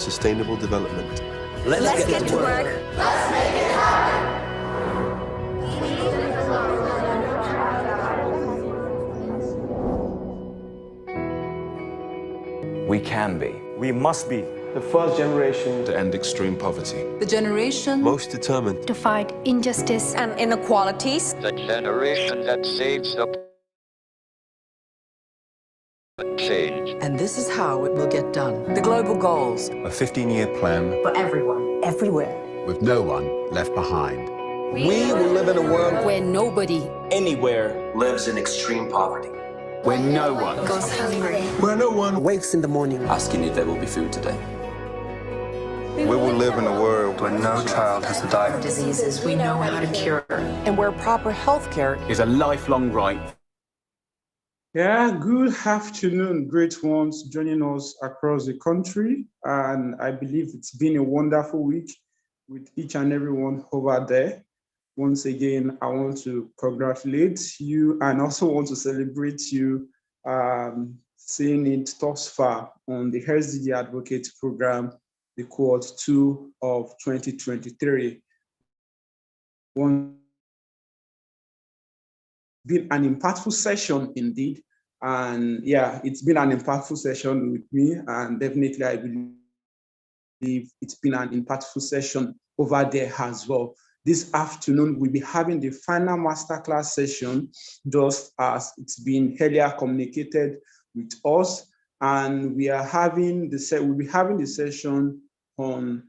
sustainable development. Let's get to work. Let's make it happen. We can be. We must be the first generation to end extreme poverty. The generation Most determined to fight injustice and inequalities. The generation that saves the change. And this is how it will get done. The global goals. a 15-year plan For everyone, everywhere. with no one left behind. We will live in a world where nobody anywhere lives in extreme poverty, Where no one goes hungry. where no one Wakes in the morning. asking if there will be food today. we will live in a world where no child has to die. Diseases we know how to cure. And where proper health care is a lifelong right. Yeah, good afternoon, great ones joining us across the country. And I believe it's been a wonderful week with each and everyone over there. Once again, I want to congratulate you and also want to celebrate you seeing it thus far on the SDGs Advocate Programme, the Cohort 2 of 2023. Been an impactful session indeed. And yeah, it's been an impactful session with me, and definitely I believe it's been an impactful session over there as well. This afternoon, we'll be having the final masterclass session, just as it's been earlier communicated with us. And we'll be having the session on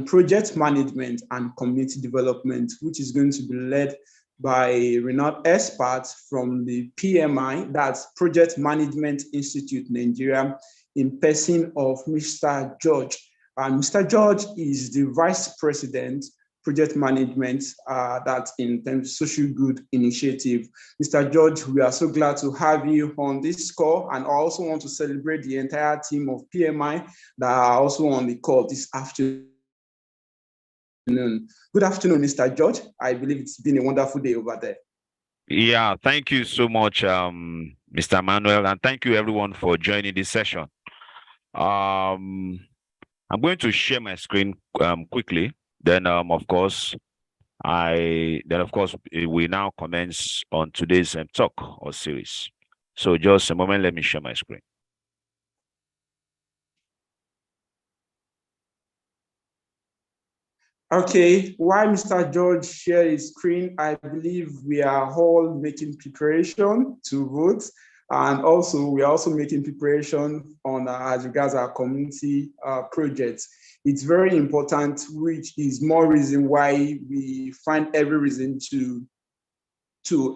project management and community development, which is going to be led by renowned experts from the PMI, that's Project Management Institute Nigeria, in person of Mr. George. And Mr. George is the Vice President, Project Management, that's in terms of social good initiative. Mr. George, we are so glad to have you on this call, and I also want to celebrate the entire team of PMI that are also on the call this afternoon. Good afternoon, Mr. George. I believe it's been a wonderful day over there. Yeah, thank you so much, Mr. Manuel, and thank you everyone for joining this session. I'm going to share my screen quickly. Then, of course, we now commence on today's talk or series. So just a moment, let me share my screen. Okay, while Mr. George shares his screen, I believe we are all making preparation to vote. And also, we are also making preparation on as regards our community projects. It's very important, which is more reason why we find every reason to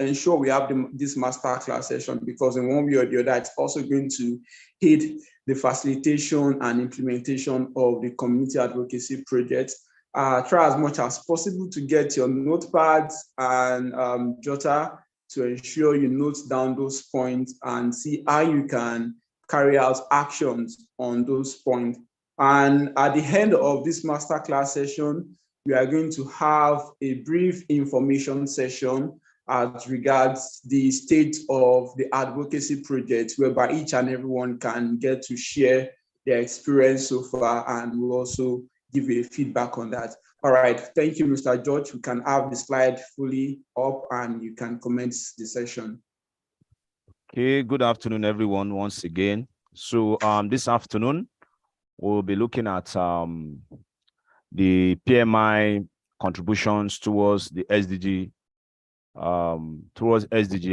ensure we have this masterclass session, because in one way or the other, it's also going to aid the facilitation and implementation of the community advocacy projects. Try as much as possible to get your notepads and jotter to ensure you note down those points and see how you can carry out actions on those points. And at the end of this masterclass session, we are going to have a brief information session as regards the state of the advocacy project, whereby each and everyone can get to share their experience so far, and we'll also give you a feedback on that. All right, thank you, Mr. George. We can have the slide fully up and you can commence the session. Okay, good afternoon, everyone, once again. So this afternoon, we'll be looking at the PMI contributions towards the SDG,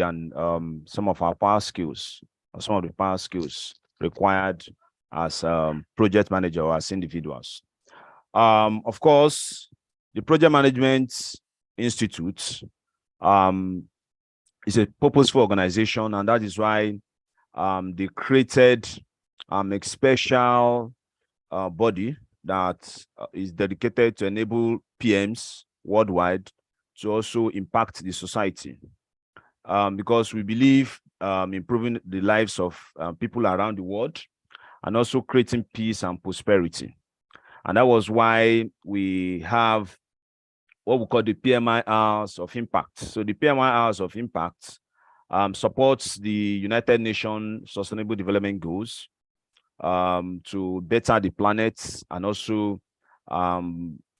and some of our power skills, some of the power skills required as project manager or as individuals. Of course, the Project Management Institute is a purposeful organization, and that is why they created a special body that is dedicated to enable PMs worldwide to also impact the society, because we believe improving the lives of people around the world and also creating peace and prosperity. And that was why we have what we call the PMI Hours of Impact. So the PMI Hours of Impact supports the United Nations Sustainable Development Goals, to better the planet and also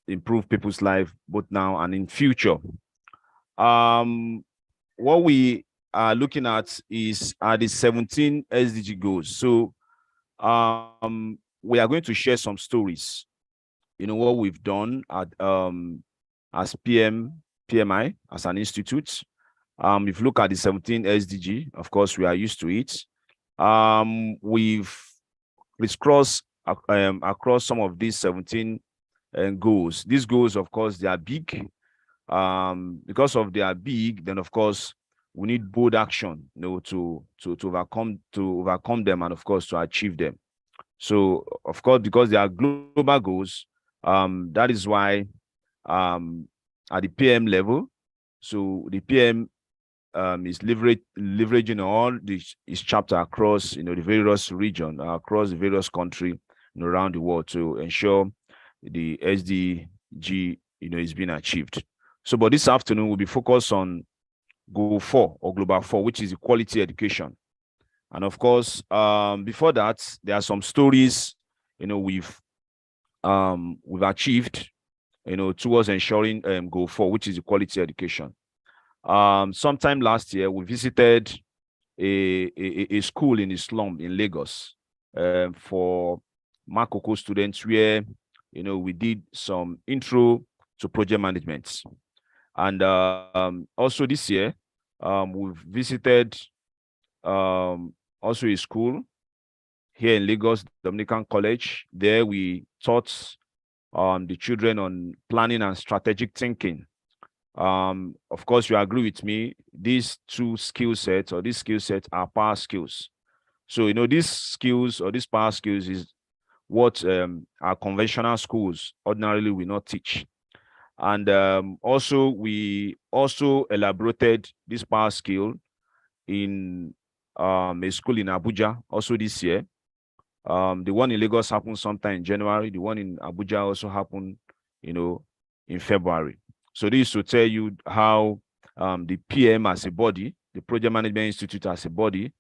improve people's life both now and in future. What we are looking at is the 17 SDG goals. So we are going to share some stories, what we've done at as PMI, as an institute. If you look at the 17 SDG, of course, we are used to it. We've crisscrossed across some of these 17 goals. These goals, of course, they are big. Because of they are big, then of course we need bold action, to overcome them and of course to achieve them. So of course, because they are global goals, that is why at the PM level, so the PM is leveraging all this chapter across the various region, across the various country around the world to ensure the SDG is being achieved. So, but this afternoon we'll be focused on Goal 4 or Global 4, which is quality education. And of course, before that, there are some stories we've achieved towards ensuring Goal 4, which is quality education. Sometime last year, we visited a school in the slum in Lagos for Makoko students, where we did some intro to project management. And also this year, we've visited also a school here in Lagos, Dominican College. There we taught the children on planning and strategic thinking. Of course, you agree with me, these two skill sets or these skill sets are power skills. So, these skills or these power skills is what our conventional schools ordinarily will not teach. And also, we also elaborated this power skill in a school in Abuja also this year. The one in Lagos happened sometime in January. The one in Abuja also happened, in February. So this is to tell you how the PM as a body, the Project Management Institute as a body,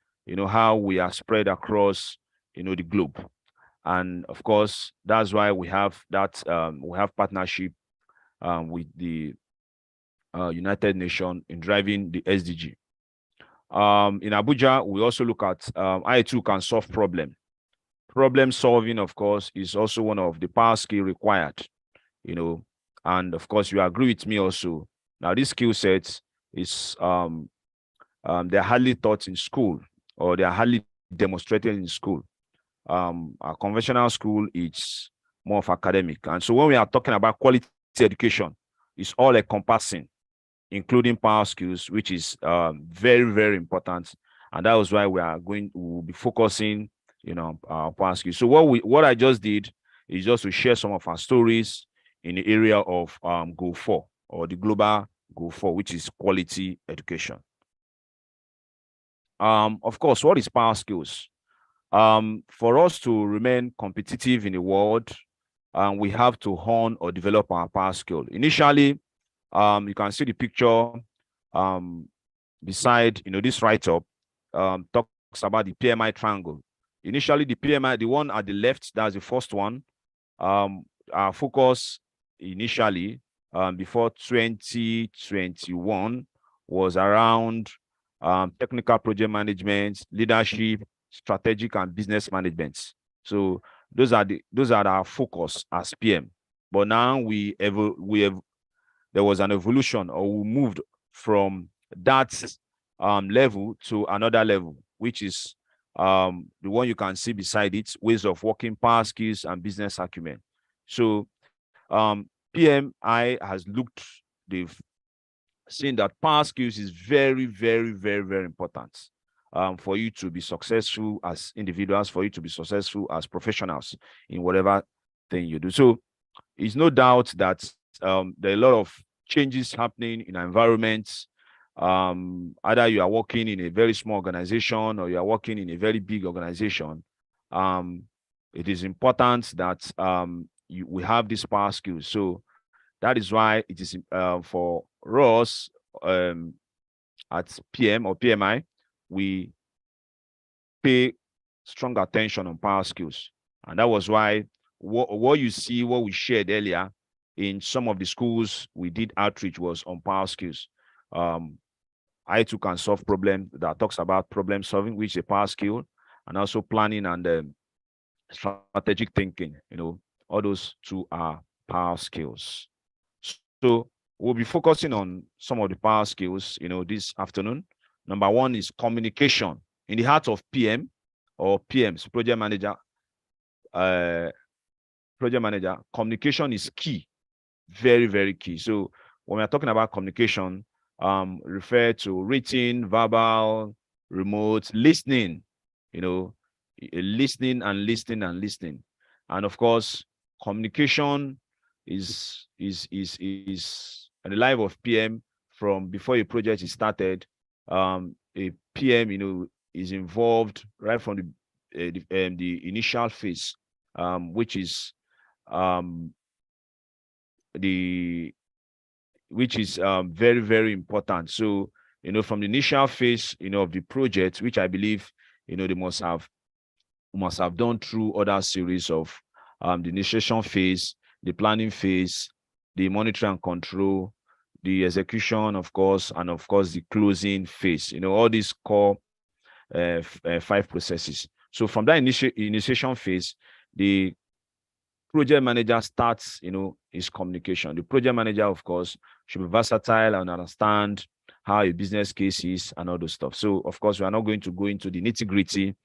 how we are spread across, the globe. And of course, that's why we have that, we have partnership with the United Nations in driving the SDG. In Abuja, we also look at I too can solve problem. Problem solving, of course, is also one of the power skill required, and of course, you agree with me also. Now, this skill set is they're hardly taught in school, or they are hardly demonstrated in school. Our conventional school is more of academic. And so when we are talking about quality education, it's all encompassing, including power skills, which is very, very important. And that was why we'll be focusing, our power skills. So what I just did is just to share some of our stories in the area of Goal 4 or the global Goal 4, which is quality education. Of course, what is power skills? For us to remain competitive in the world, we have to hone or develop our power skill. Initially, you can see the picture beside, this write-up talks about the PMI triangle. Initially, the PMI, the one at the left, that's the first one. Our focus initially, before 2021, was around technical project management, leadership, strategic and business management. So those are our focus as PM. But now there was an evolution, or we moved from that level to another level, which is the one you can see beside it, ways of working, power skills and business acumen. So PMI has they've seen that power skills is very, very, very, very important for you to be successful as individuals, for you to be successful as professionals in whatever thing you do. So it's no doubt that there are a lot of changes happening in our environments. Either you are working in a very small organization or you are working in a very big organization. It is important that we have these power skills. So that is why it is for us at PM or PMI, we pay strong attention on power skills. And that was why what you see, what we shared earlier in some of the schools we did outreach was on power skills. I too can solve problem that talks about problem solving, which is a power skill, and also planning and strategic thinking. All those two are power skills. So we'll be focusing on some of the power skills, this afternoon. Number one is communication. In the heart of PM or PMs, project manager, communication is key, very, very key. So when we're talking about communication, refer to written, verbal, remote, listening, listening and listening and listening. And of course, communication is in the life of PM from before a project is started. A PM, is involved right from the initial phase, which is very, very important. So, from the initial phase, of the project, which I believe, they must have done through other series of the initiation phase, the planning phase, the monitoring and control, the execution, of course, and of course the closing phase. All these core 5 processes. So from that initiation phase, the project manager starts, his communication. The project manager, of course, should be versatile and understand how a business case is and all those stuff. So, of course, we are not going to go into the nitty-gritty,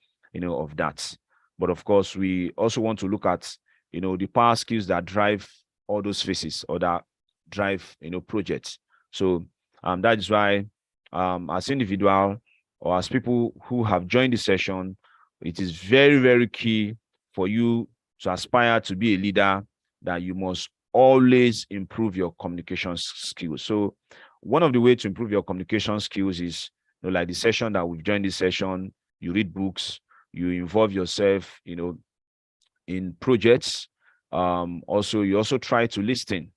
of that. But of course, we also want to look at, the power skills that drive all those phases or that drive, projects. So that is why, as individual or as people who have joined the session, it is very, very key for you to aspire to be a leader that you must always improve your communication skills. So one of the ways to improve your communication skills is, like the session that we've joined this session, you read books, you involve yourself, in projects. Also, you also try to listen.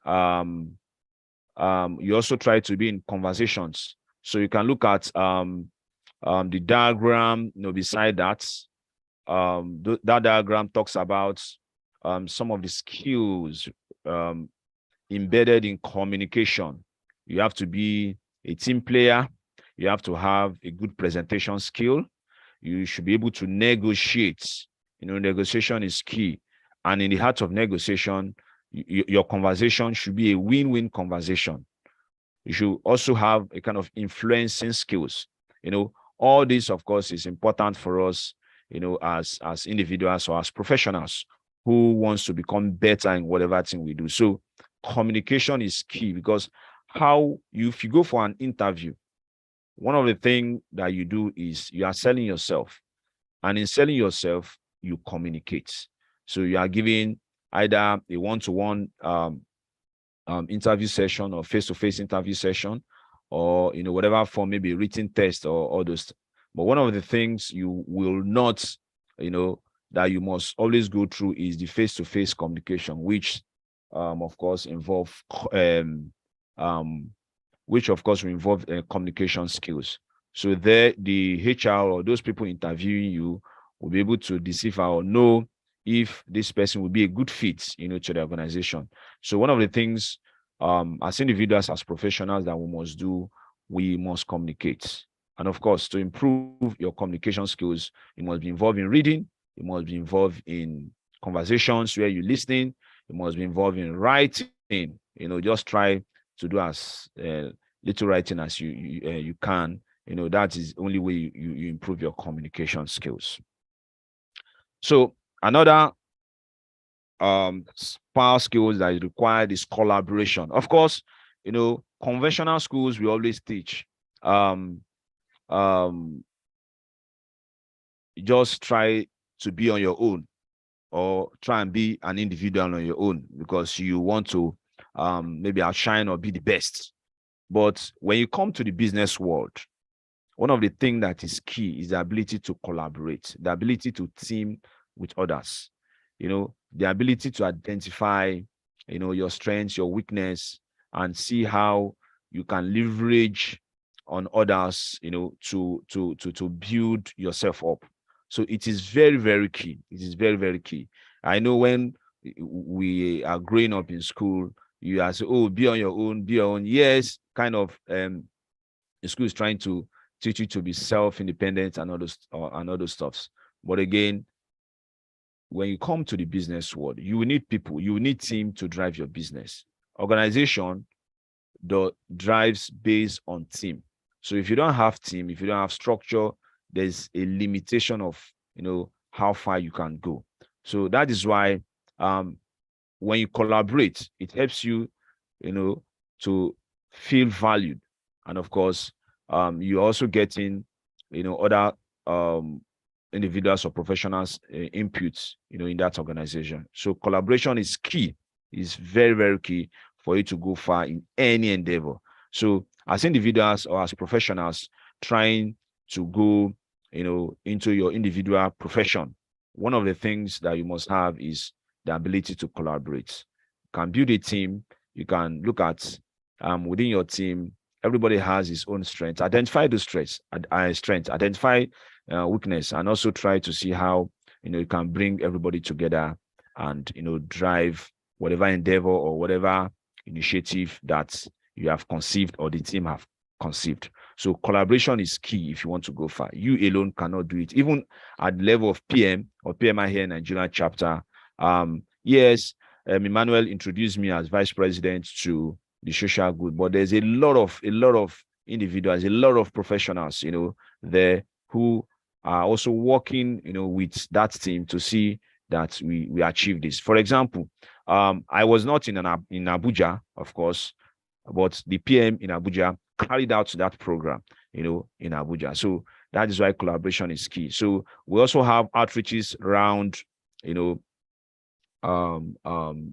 You also try to be in conversations. So you can look at the diagram, beside that. That diagram talks about some of the skills embedded in communication. You have to be a team player. You have to have a good presentation skill. You should be able to negotiate. Negotiation is key. And in the heart of negotiation, your conversation should be a win-win conversation. You should also have a kind of influencing skills. All this, of course, is important for us, as individuals or as professionals who wants to become better in whatever thing we do. So communication is key, because if you go for an interview, one of the things that you do is you are selling yourself. And in selling yourself, you communicate. So you are giving either a one-to-one interview session or face-to-face interview session, or whatever form, maybe a written test or all those. But one of the things you will not, that you must always go through is the face-to-face communication, which of course involve communication skills. So there, the HR or those people interviewing you will be able to decipher or know if this person will be a good fit, to the organization. So one of the things, as individuals, as professionals, that we must do, we must communicate. And of course, to improve your communication skills, you must be involved in reading. You must be involved in conversations where you're listening. You must be involved in writing. Just try to do as little writing as you can. That is the only way you improve your communication skills. So another power skills that is required is collaboration. Of course, conventional schools we always teach. Just try to be on your own, or try and be an individual on your own, because you want to maybe outshine or be the best. But when you come to the business world, one of the things that is key is the ability to collaborate, the ability to team with others, the ability to identify, your strengths, your weakness, and see how you can leverage on others, to build yourself up. So it is very, very key. It is very, very key. I know when we are growing up in school, you are say, oh, be on your own, be your own. Yes, kind of the school is trying to teach you to be self-independent and all those stuffs. But again, when you come to the business world, you need people, you need team to drive your business. Organization drives based on team. So if you don't have team, if you don't have structure, there's a limitation of how far you can go. So that is why when you collaborate, it helps you to feel valued. And of course, you're also getting other individuals or professionals inputs in that organization. So collaboration is key, is very, very key for you to go far in any endeavor. So as individuals or as professionals trying to go into your individual profession, one of the things that you must have is the ability to collaborate. You can build a team. You can look at within your team, everybody has his own strengths. Identify those strengths, identify weakness, and also try to see how you can bring everybody together and drive whatever endeavor or whatever initiative that you have conceived or the team have conceived. So collaboration is key if you want to go far. You alone cannot do it. Even at the level of PM or PMI here in Nigeria chapter, yes, Emmanuel introduced me as vice president to the social good, but there's a lot of individuals, a lot of professionals, there who are also working, with that team to see that we achieve this. For example, I was not in Abuja, of course, but the PM in Abuja carried out that program, in Abuja. So that is why collaboration is key. So we also have outreaches around,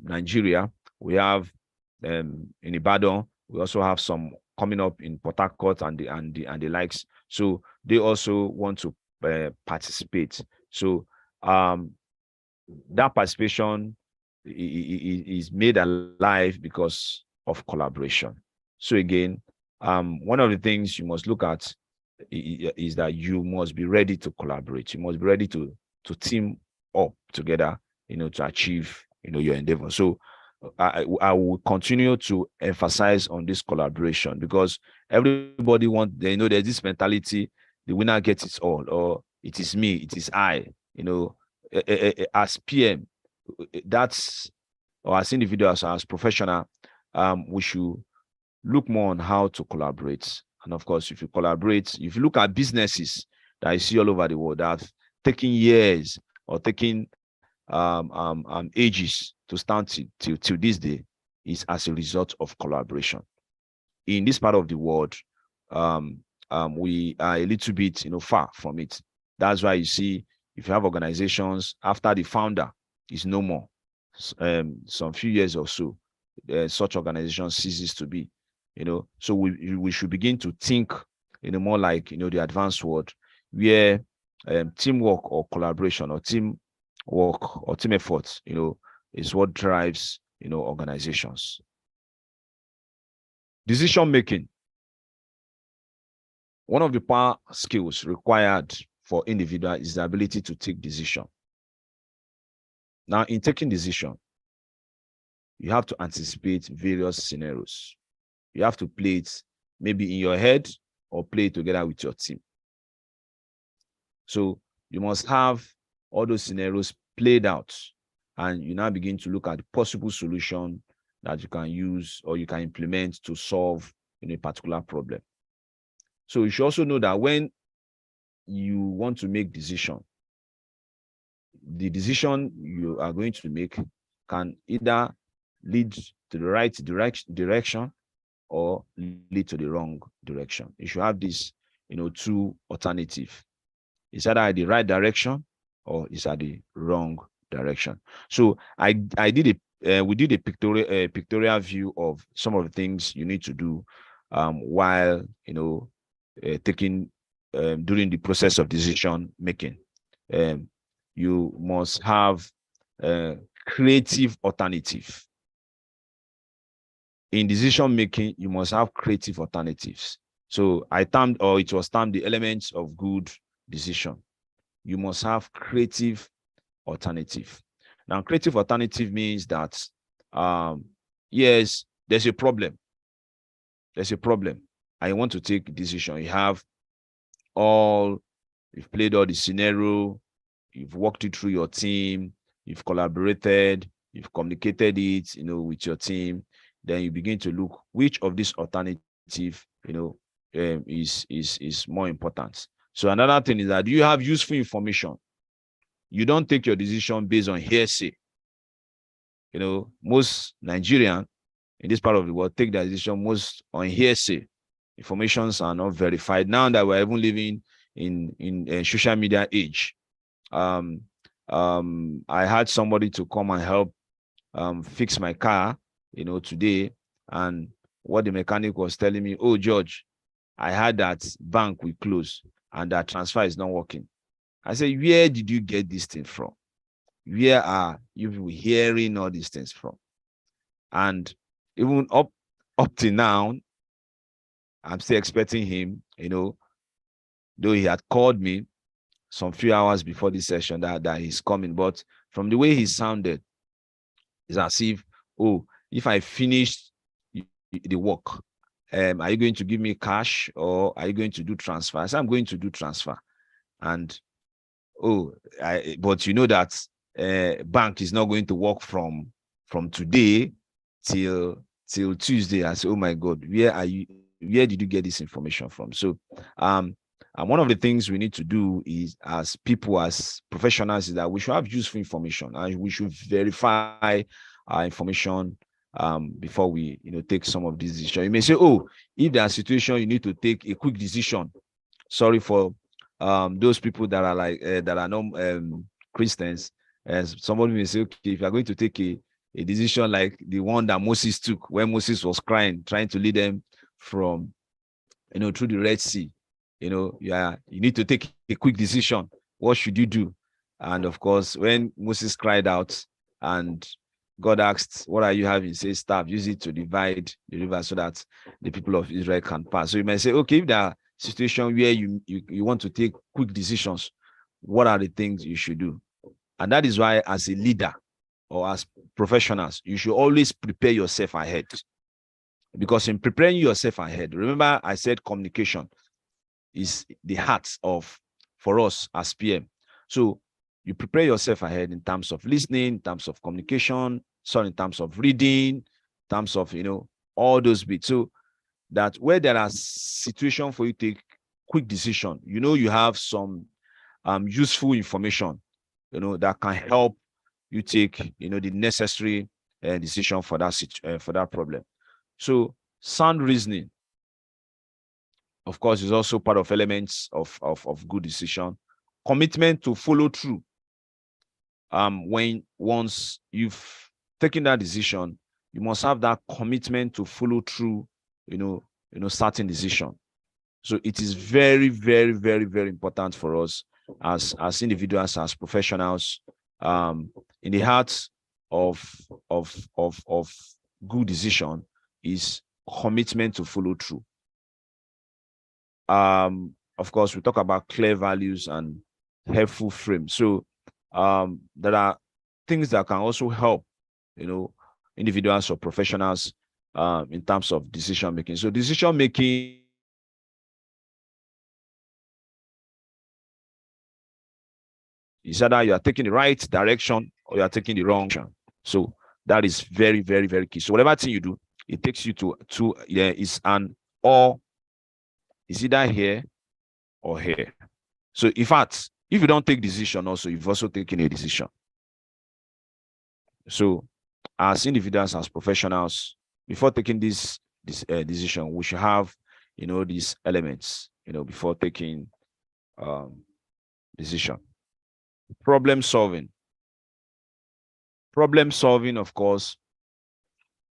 Nigeria. We have in Ibadan. We also have some coming up in Port Harcourt and the likes. So they also want to participate. So that participation is made alive because of collaboration. So again, one of the things you must look at is that you must be ready to collaborate. You must be ready to team up together, to achieve, your endeavor. So I will continue to emphasize on this collaboration because everybody there's this mentality, the winner gets it all, or it is me, it is I, as PM, or as individuals, as professional, we should look more on how to collaborate. And of course, if you collaborate, if you look at businesses that I see all over the world that have taken years or taking ages to stand till this day, is as a result of collaboration. In this part of the world, we are a little bit far from it. That's why you see, if you have organizations after the founder is no more, some few years or so, such organization ceases to be. So we should begin to think more like the advanced world, where teamwork or collaboration or teamwork or team efforts is what drives organizations. Decision making. One of the power skills required for individual is the ability to take decision. Now, in taking decision, you have to anticipate various scenarios. You have to play it maybe in your head or play it together with your team. So you must have all those scenarios played out, and you now begin to look at the possible solution that you can use or you can implement to solve a particular problem. So you should also know that when you want to make decision, the decision you are going to make can either lead to the right direction or lead to the wrong direction. You should have this, two alternatives. It's either at the right direction or it's at the wrong direction. So we did a pictorial view of some of the things you need to do while taking during the process of decision making. You must have creative alternative. In decision making, you must have creative alternatives. So it was termed the elements of good decision. you must have creative alternative. Now, creative alternative means that, yes, there's a problem. There's a problem. I want to take a decision. You've played all the scenario, you've walked it through your team, you've collaborated, you've communicated it, with your team. Then you begin to look which of these alternative, is more important. So another thing is that you have useful information. You don't take your decision based on hearsay. Most Nigerians in this part of the world take their decision most on hearsay. Informations are not verified. Now that we're even living in a social media age, I had somebody to come and help fix my car, today. And what the mechanic was telling me, oh, George, I heard that bank will close and that transfer is not working. I said, where did you get this thing from? Where are you hearing all these things from? And even up to now, I'm still expecting him, though he had called me some few hours before this session that he's coming. But from the way he sounded, it's as if, oh, if I finished the work, are you going to give me cash or are you going to do transfer? I said, I'm going to do transfer. And, but you know that bank is not going to work from today till Tuesday. I said, oh my God, where did you get this information from? So, and one of the things we need to do is, as people, as professionals, is that we should have useful information and we should verify our information before we, take some of these decisions. You may say, oh, if there's a situation you need to take a quick decision. Sorry for those people that are like that are not Christians. As somebody may say, okay, if you're going to take a decision like the one that Moses took when Moses was crying, trying to lead them from, through the Red Sea, you need to take a quick decision. What should you do? And of course, when Moses cried out and God asked, what are you having? He says, staff, use it to divide the river so that the people of Israel can pass. So you may say, okay, if there are situations where you want to take quick decisions, what are the things you should do? And that is why, as a leader or as professionals, you should always prepare yourself ahead. Because in preparing yourself ahead, remember I said communication is the heart for us as PM. So you prepare yourself ahead in terms of listening, in terms of communication, in terms of reading, in terms of, all those bits. So that where there are situations for you to take quick decision, you have some useful information, that can help you take, the necessary decision for that problem. So sound reasoning, of course, is also part of elements of good decision. Commitment to follow through. Once you've taken that decision, you must have that commitment to follow through, certain decision. So it is very, very, very, very important for us as individuals, as professionals, in the heart of good decision is commitment to follow through. Of course, we talk about clear values and helpful frames. So there are things that can also help, individuals or professionals in terms of decision making. So decision making is either you are taking the right direction or you are taking the wrong direction. So that is very, very, very key. So whatever thing you do, it takes you to is an or. Is either here or here. So in fact, if you don't take decision also, you've also taken a decision. So as individuals, as professionals, before taking this decision, we should have, these elements, before taking decision. Problem solving. Problem solving, of course,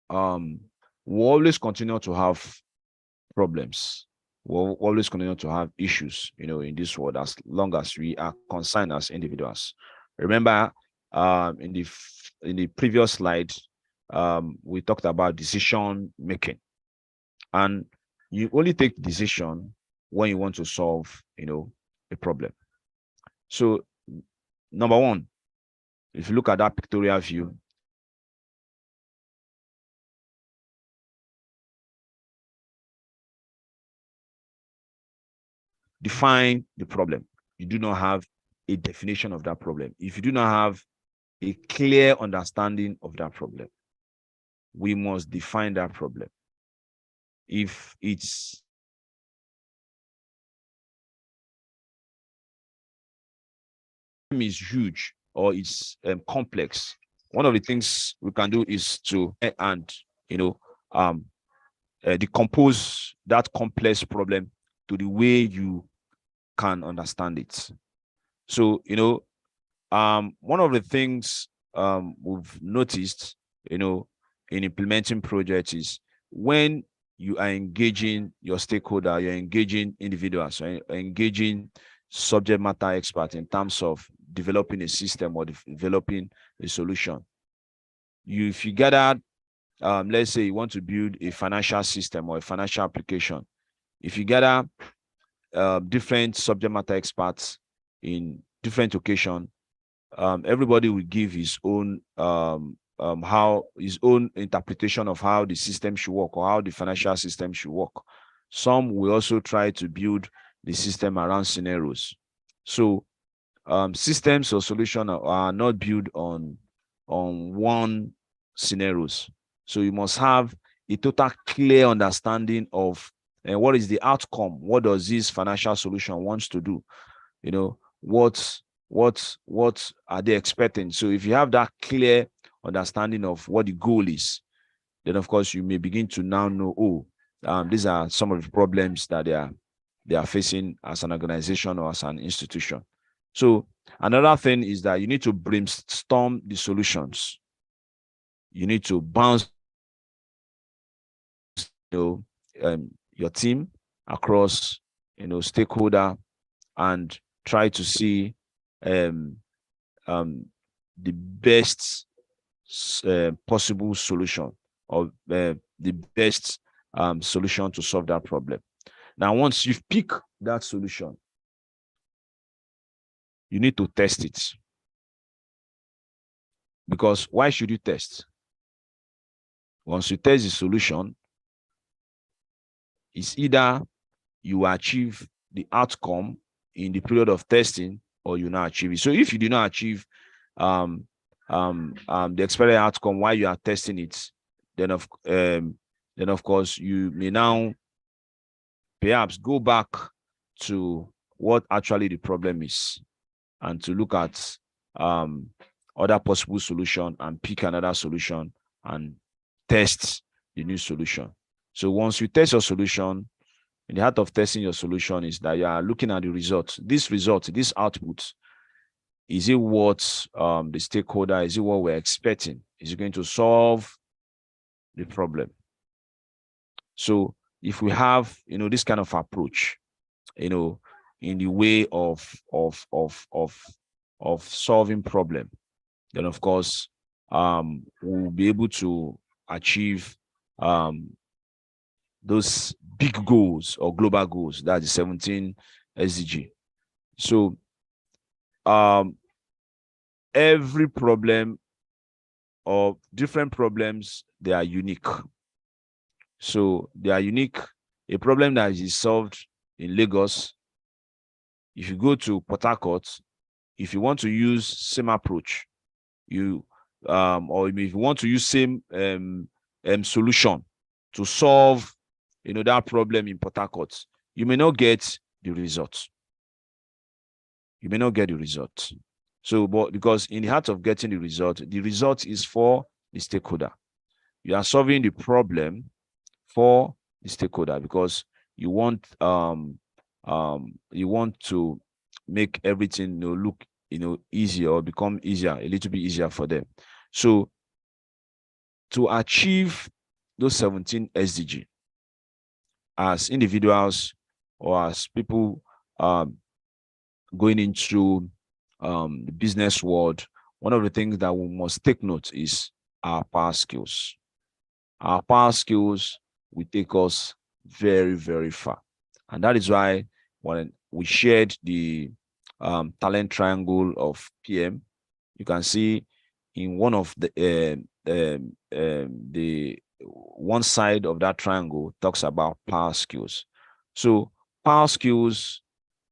we'll always continue to have problems. We'll always continue to have issues, in this world, as long as we are concerned as individuals. Remember, in the previous slide, we talked about decision making, and you only take decision when you want to solve, a problem. So, number one, if you look at that pictorial view, define the problem. You do not have a definition of that problem. If you do not have a clear understanding of that problem, we must define that problem. If it's is huge or it's complex, one of the things we can do is to decompose that complex problem to the way you can understand it. So one of the things we've noticed in implementing projects is when you are engaging your stakeholder, you're engaging individuals, you're engaging subject matter experts in terms of developing a system or developing a solution. If you gather, let's say you want to build a financial system or a financial application, if you gather different subject matter experts in different occasions, everybody will give his own his own interpretation of how the system should work or how the financial system should work. Some will also try to build the system around scenarios. So systems or solutions are not built on one scenarios. So you must have a total clear understanding of what is the outcome. What does this financial solution wants to do? What are they expecting? So if you have that clear understanding of what the goal is, then of course you may begin to now know, these are some of the problems that they are facing as an organization or as an institution. So another thing is that you need to brainstorm the solutions. You need to bounce your team across stakeholder and try to see the best possible solution or the best solution to solve that problem. Now, once you've picked that solution, you need to test it. Because why should you test? Once you test the solution, it's either you achieve the outcome in the period of testing or you not achieve it. So if you do not achieve the expected outcome while you are testing it, then of course you may now perhaps go back to what actually the problem is and to look at other possible solution and pick another solution and test the new solution. So once you test your solution, in the heart of testing your solution is that you are looking at the result. This result, this output, is it what the stakeholder, is it what we're expecting? Is it going to solve the problem? So if we have, this kind of approach, in the way of solving problem, then of course, we'll be able to achieve those big goals or global goals, that's the 17 SDG. So every problem or different problems, they are unique. So they are unique. A problem that is solved in Lagos, if you go to Port Harcourt, if you want to use same approach, or if you want to use same solution to solve that problem in Port Harcourt, you may not get the result. You may not get the result. So, but because in the heart of getting the result is for the stakeholder. You are solving the problem for the stakeholder because you want to make everything look easier or become easier, a little bit easier for them. So to achieve those 17 SDG as individuals or as people going into the business world, one of the things that we must take note is our power skills. Our power skills will take us very, very far. And that is why when we shared the talent triangle of PM, you can see in one of the one side of that triangle talks about power skills. So power skills,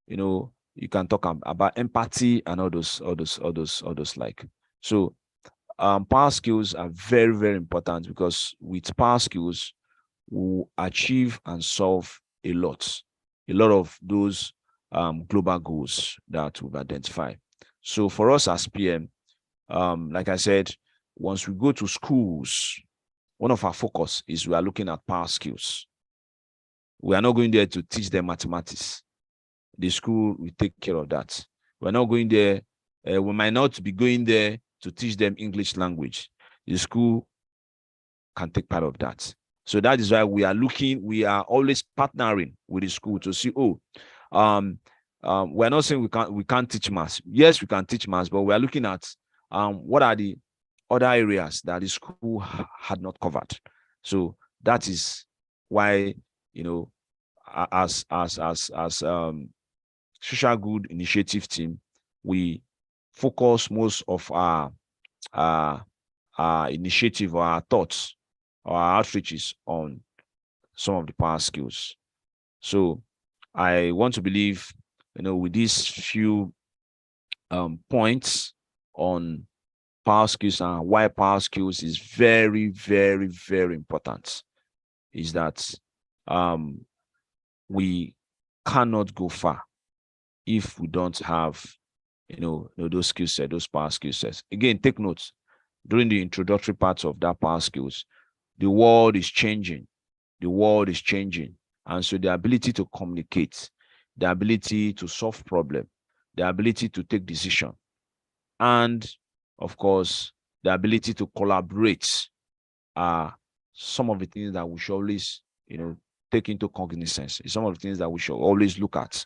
you know, you can talk about empathy and all those like. So power skills are very, very important, because with power skills, we achieve and solve a lot of those global goals that we've identified. So for us as PM, like I said, once we go to schools, one of our focus is we are looking at power skills. We are not going there to teach them mathematics. The school will take care of that. We're not going there. We might not be going there to teach them English language. The school can take part of that. So that is why we are always partnering with the school to see, we're not saying we can't teach maths. Yes, we can teach maths, but we are looking at what are the other areas that the school had not covered. So that is why, you know, as social good initiative team, we focus most of our initiative or our thoughts or our outreaches on some of the power skills. So I want to believe, you know, with these few points on power skills and why power skills is very, very, very important, is that we cannot go far if we don't have, you know, those skill sets, those power skill sets. Again, take notes during the introductory parts of that power skills. The world is changing. The world is changing. And so the ability to communicate, the ability to solve problems, the ability to take decision, and of course, the ability to collaborate are some of the things that we should always, you know, take into cognizance. It's some of the things that we should always look at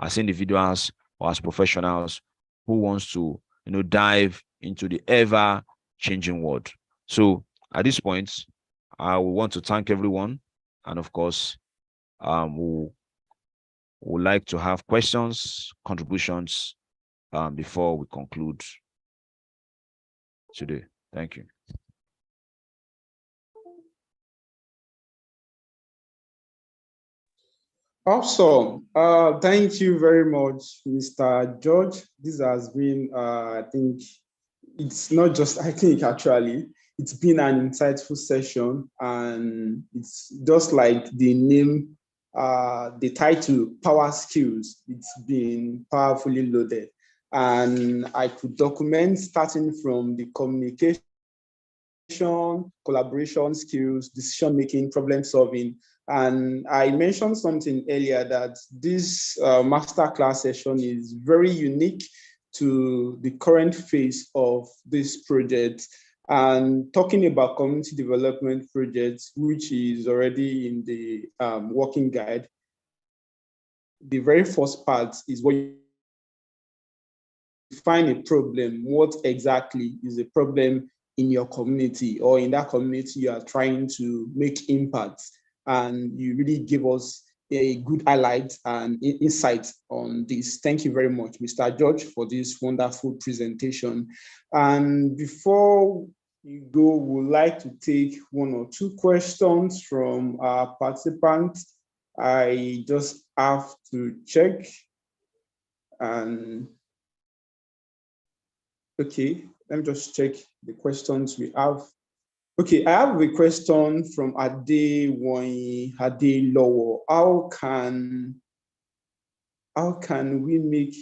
as individuals or as professionals who wants to, you know, dive into the ever-changing world. So at this point, I want to thank everyone, and of course, we would like to have questions, contributions before we conclude today. Thank you. Awesome. Thank you very much, Mr. George. This has been, I think, it's not just, I think actually, it's been an insightful session, and it's just like the name, the title, Power Skills. It's been powerfully loaded. And I could document starting from the communication, collaboration skills, decision-making, problem-solving. And I mentioned something earlier that this masterclass session is very unique to the current phase of this project. And talking about community development projects, which is already in the working guide, the very first part is what you find a problem. What exactly is a problem in your community, or in that community you are trying to make impact? And you really give us a good highlight and insight on this. Thank you very much, Mr. George, for this wonderful presentation. And before you go, we would like to take one or two questions from our participants. I just have to check. And okay, let me just check the questions we have. Okay, I have a question from Adewoyin Adelowo. How can we make,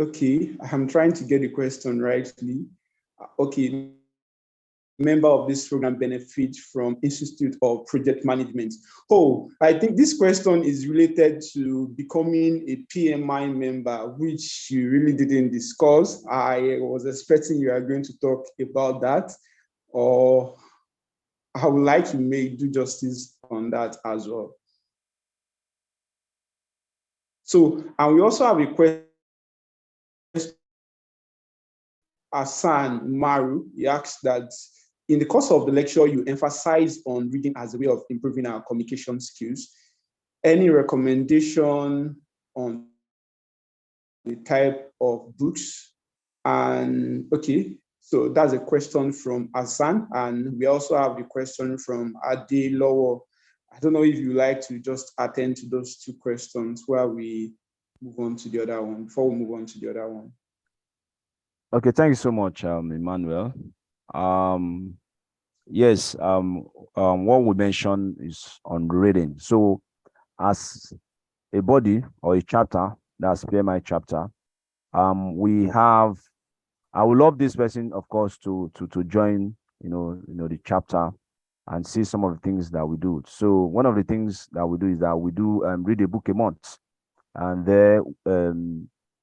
okay, I'm trying to get the question rightly. Okay, member of this program benefit from Institute of Project Management. Oh, I think this question is related to becoming a PMI member, which you really didn't discuss. I was expecting you are going to talk about that, or I would like to do justice on that as well. So, and we also have a question. Hassan Maru, he asks that in the course of the lecture, you emphasize on reading as a way of improving our communication skills. Any recommendation on type of books. And okay, so that's a question from Hassan. And we also have a question from Ade Lowo. I don't know if you like to just attend to those two questions while we move on to the other one, before we move on to the other one. Okay, thank you so much, Emmanuel. Yes, what we mentioned is on reading. So as a body or a chapter, that's PMI chapter, we have, I would love this person, of course, to join, the chapter and see some of the things that we do. So one of the things that we do is that we do read a book a month, and there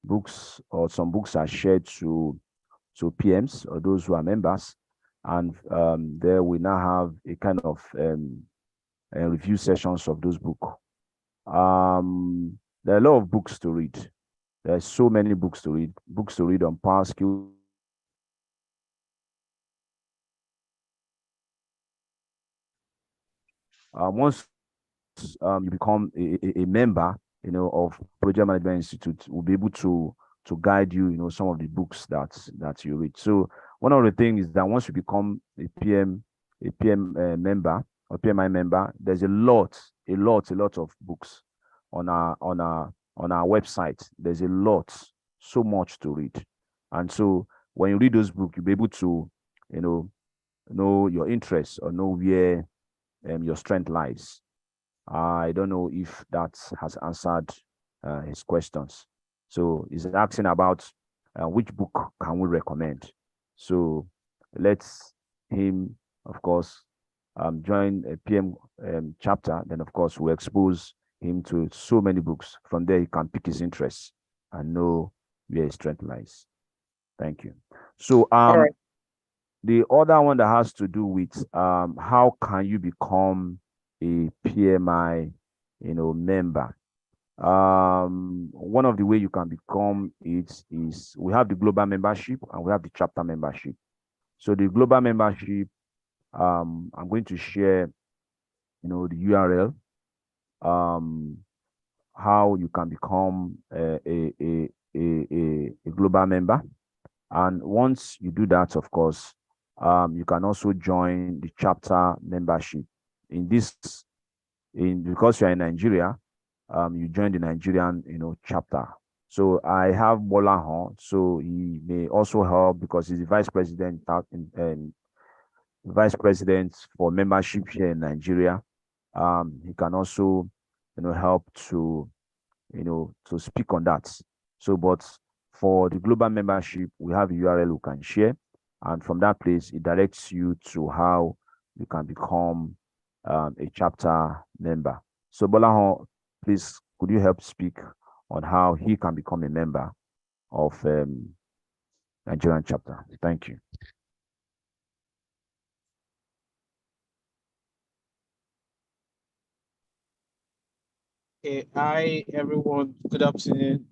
books or some books are shared to PMs or those who are members, and there we now have a kind of review sessions of those books. There are a lot of books to read. There are so many books to read. Books to read on power skills. Once you become a member, of Project Management Institute, we'll be able to guide you, some of the books that you read. So one of the things is that once you become a PM member or PMI member, there's a lot of books on our website. There's a lot, so much to read, and so when you read those books, you'll be able to, know your interests or know where your strength lies. I don't know if that has answered his questions. So he's asking about which book can we recommend. So let's him, of course, join a PM chapter. Then, of course, we'll expose him to so many books. From there, he can pick his interests and know where his strength lies. Thank you. So All right. the other one that has to do with how can you become a PMI, member. One of the way you can become it is we have the global membership and we have the chapter membership. So the global membership, I'm going to share, the URL, how you can become a global member. And once you do that, of course, you can also join the chapter membership. Because you're in Nigeria, you join the Nigerian, chapter. So I have Bolahan, so he may also help because he's the vice president for membership here in Nigeria. He can also, help to, to speak on that. So, but for the global membership, we have a URL we can share, and from that place, it directs you to how you can become a chapter member. So, Bolahan, please, could you help speak on how he can become a member of Nigerian chapter? Thank you. Okay, hi everyone. Good afternoon.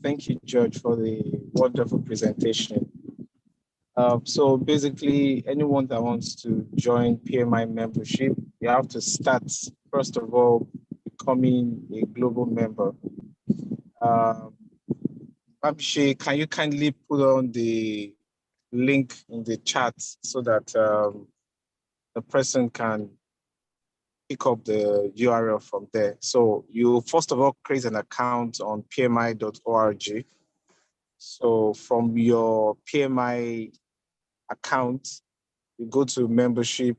Thank you, George, for the wonderful presentation. So basically, anyone that wants to join PMI membership, you have to start, first of all, becoming a global member. Abhishek, can you kindly put on the link in the chat so that the person can pick up the URL from there? So you first of all create an account on pmi.org. So from your PMI account, you go to membership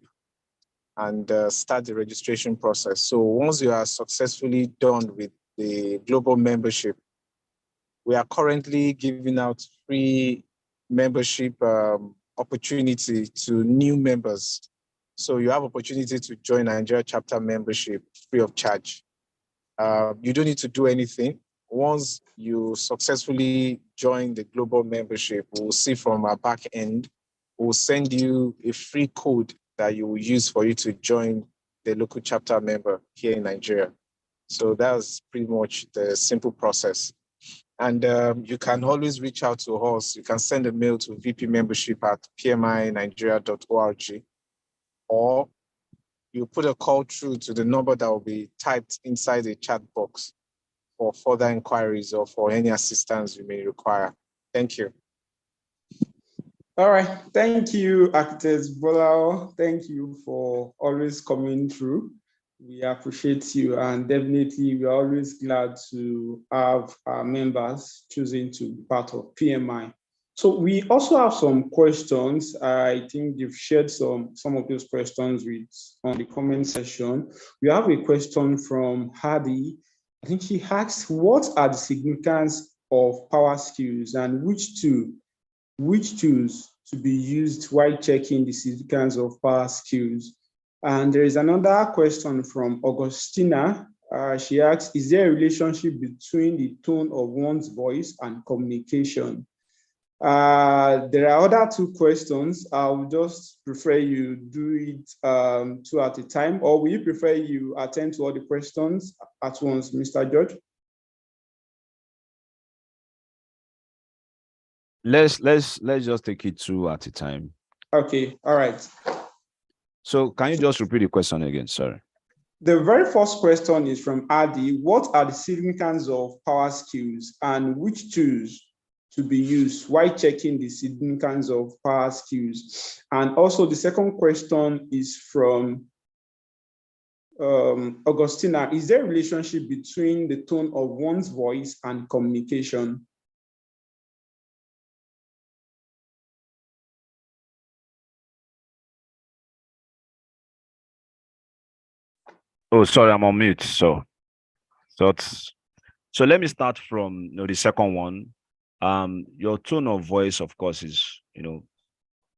and start the registration process. So once you are successfully done with the global membership, we are currently giving out free membership opportunity to new members. So you have opportunity to join Nigeria chapter membership free of charge. You don't need to do anything. Once you successfully join the global membership, we'll see from our back end, we'll send you a free code that you will use for you to join the local chapter member here in Nigeria. So that's pretty much the simple process. And you can always reach out to us. You can send a mail to vpmembership@pminigeria.org, or you put a call through to the number that will be typed inside the chat box. for further inquiries or for any assistance you may require. Thank you. All right. Thank you, Architect Bolao. Thank you for always coming through. We appreciate you, and definitely we're always glad to have our members choosing to be part of PMI. So we also have some questions. I think you've shared some of those questions on the comment section. We have a question from Hadi. I think she asks, what are the significance of power skills and which tools to be used while checking the significance of power skills? And there is another question from Augustina. She asks, is there a relationship between the tone of one's voice and communication? There are other two questions. I would just prefer you do it two at a time, or will you prefer you attend to all the questions at once, Mr. George? Let's just take it two at a time. Okay, all right. So can you just repeat the question again? Sorry. The very first question is from Adi. What are the significance of power skills and which tools to be used while checking the significance of power skills? And also the second question is from Augustina. Is there a relationship between the tone of one's voice and communication? Oh, sorry, I'm on mute. So let me start from the second one. Your tone of voice, of course, is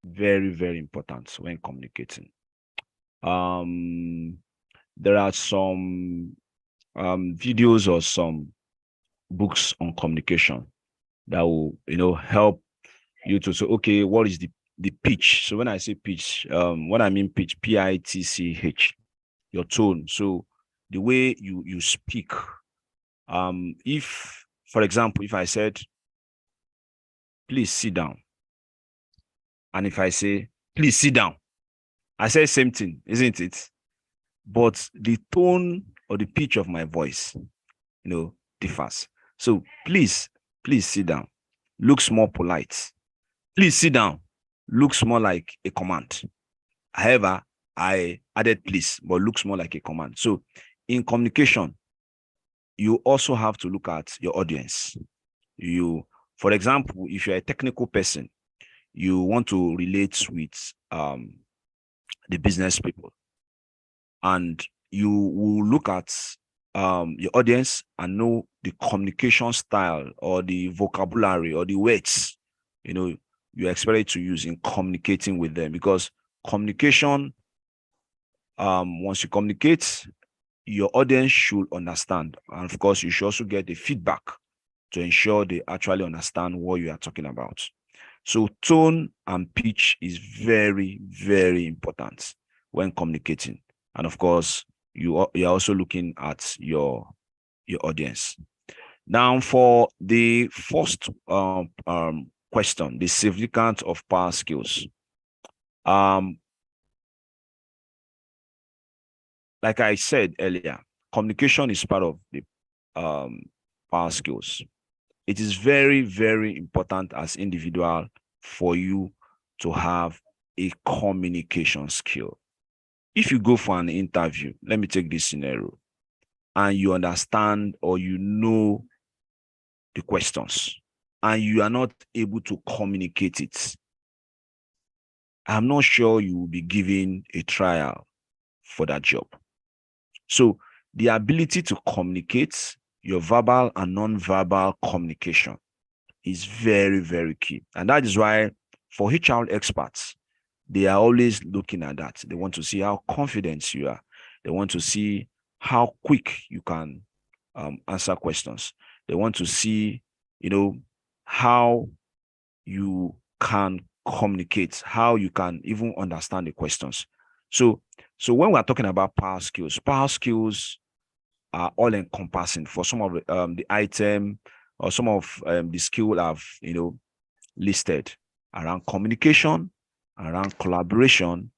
very, very important when communicating. There are some videos or some books on communication that will help you to say, okay, what is the pitch? So when I say pitch, what I mean pitch, P-I-T-C-H, your tone. So the way you speak. If, for example, if I said, please sit down, and if I say, please sit down, I say same thing, isn't it? But the tone or the pitch of my voice, differs. So please sit down, looks more polite. Please sit down, looks more like a command. However, I added please, but looks more like a command. So in communication, you also have to look at your audience. For example, if you're a technical person, you want to relate with the business people, and you will look at your audience and know the communication style or the vocabulary or the words you're expected to use in communicating with them, because communication, once you communicate, your audience should understand, and of course you should also get the feedback to ensure they actually understand what you are talking about. So tone and pitch is very, very important when communicating, and of course you're also looking at your audience. Now, for the first question, the significance of power skills. Like I said earlier, communication is part of the power skills. It is very, very important as individual for you to have a communication skill. If you go for an interview, let me take this scenario, and you understand or the questions, and you are not able to communicate it, I'm not sure you will be given a trial for that job. So the ability to communicate, your verbal and non-verbal communication, is very, very key. And that is why for HR experts, they are always looking at that. They want to see how confident you are. They want to see how quick you can answer questions. They want to see, how you can communicate, how you can even understand the questions. So when we're talking about power skills are all encompassing for some of the item or some of the skill I've listed around communication, around collaboration.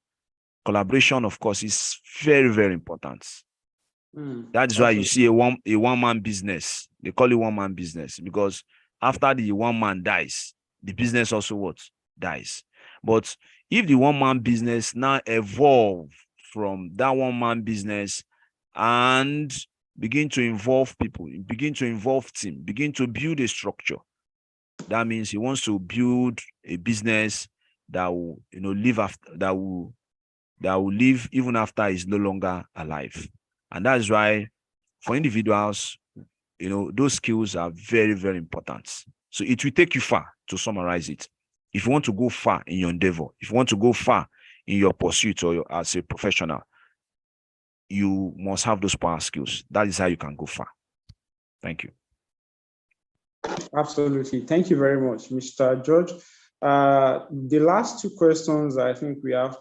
Collaboration, of course, is very, very important. That's why you see a one-man business. They call it one-man business because after the one man dies, the business also what? Dies. But if the one-man business now evolve from that one-man business and begin to involve people, begin to involve team, begin to build a structure, that means he wants to build a business that will, live after, that will live even after he's no longer alive. And that's why for individuals, those skills are very, very important. So it will take you far, to summarize it. If you want to go far in your endeavor, if you want to go far in your pursuit or as a professional, you must have those power skills. That is how you can go far. Thank you. Absolutely. Thank you very much, Mr. George. The last two questions I think we have.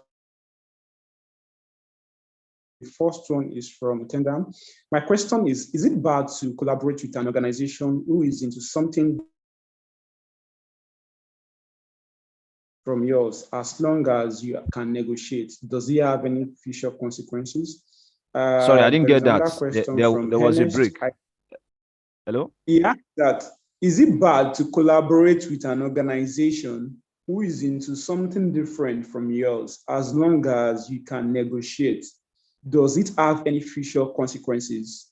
The first one is from Tendam. My question is it bad to collaborate with an organization who is into something from yours as long as you can negotiate? Does it have any future consequences? Sorry, I didn't get that. There was a break. Hello? Yeah, that is it bad to collaborate with an organization who is into something different from yours as long as you can negotiate? Does it have any future consequences?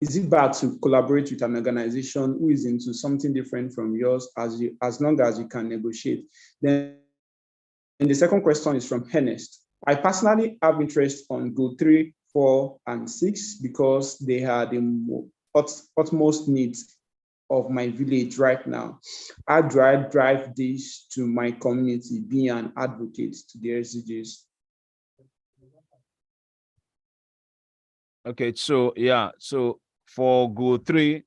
Is it bad to collaborate with an organization who is into something different from yours as long as you can negotiate? Then and the second question is from Ernest. I personally have interest on Goal 3, 4, and 6 because they are the utmost needs of my village right now. How do I drive this to my community, being an advocate to the SDGs? Okay, so for Goal 3,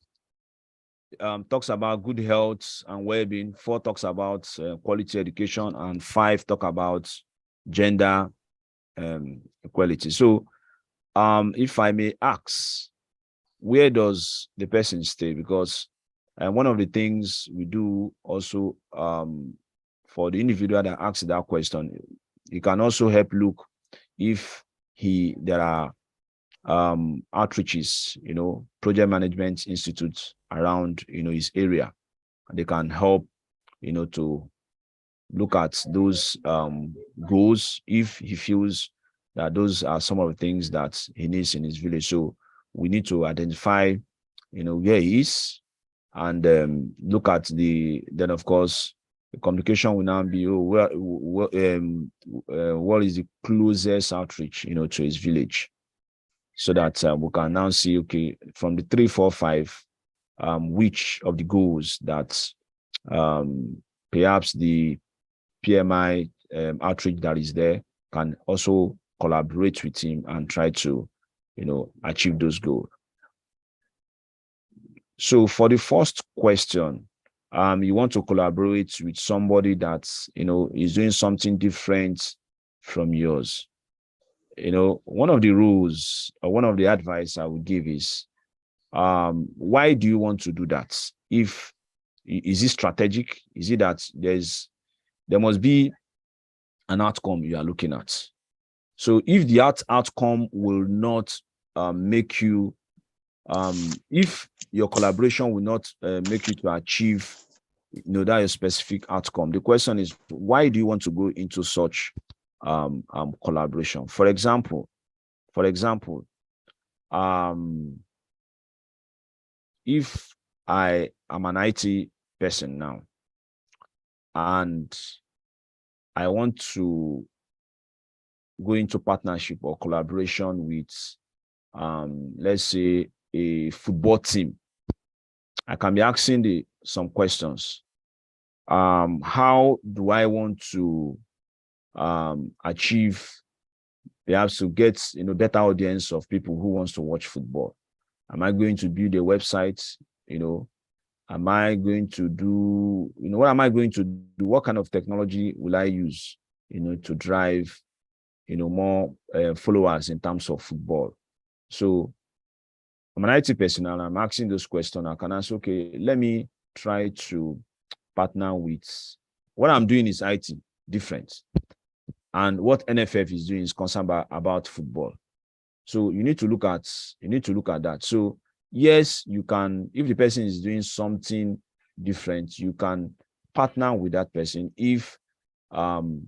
talks about good health and well-being. 4 talks about quality education, and 5 talk about gender equality. So, if I may ask, where does the person stay? Because one of the things we do also for the individual that asks that question, you can also help look if there are outreaches, project management institutes around, his area. They can help, to look at those goals if he feels that those are some of the things that he needs in his village. So we need to identify, where he is, and look at then of course the communication will now be, what is the closest outreach, to his village, so that we can now see, okay, from the 3, 4, 5, which of the goals that perhaps the PMI outreach that is there can also collaborate with him and try to, achieve those goals. So for the first question, you want to collaborate with somebody that, is doing something different from yours. One of the rules or one of the advice I would give is, why do you want to do that? Is it strategic? Is it that there must be an outcome you are looking at? So if the outcome will not make you, if your collaboration will not make you to achieve, that specific outcome, the question is, why do you want to go into such collaboration? For example, if I am an IT person now and I want to go into partnership or collaboration with, let's say, a football team, I can be asking some questions. How do I want to achieve, perhaps to get better audience of people who wants to watch football? Am I going to build a website? Am I going to do, what am I going to do? What kind of technology will I use, to drive, more followers in terms of football? So I'm an IT person and I'm asking those questions. I can ask, okay, let me try to partner with, what I'm doing is IT, different. And what NFF is doing is concerned about football. So you need to look at that. So yes, you can, if the person is doing something different, you can partner with that person if the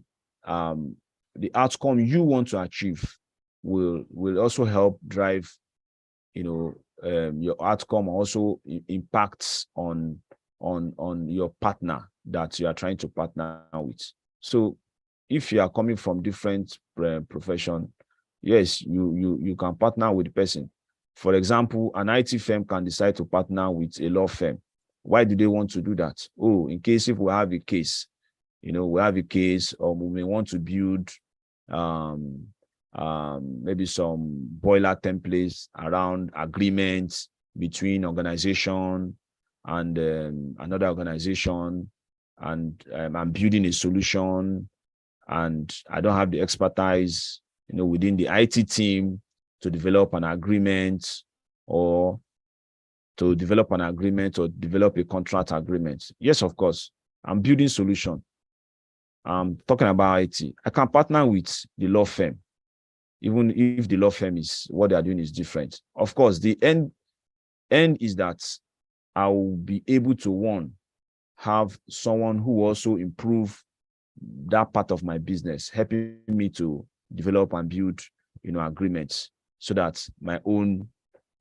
outcome you want to achieve will also help drive, your outcome also impacts on your partner that you are trying to partner with. So if you are coming from different profession, yes, you can partner with the person. For example, an IT firm can decide to partner with a law firm. Why do they want to do that? Oh, in case if we have a case, or we may want to build maybe some boiler templates around agreements between organization and another organization, and I'm building a solution, and I don't have the expertise, within the IT team to develop an agreement or develop a contract agreement. Yes, of course, I'm building solution. I'm talking about IT. I can partner with the law firm, even if the law firm is what they are doing is different. Of course, the end is that I will be able to have someone who also improve that part of my business, helping me to develop and build, agreements, so that my own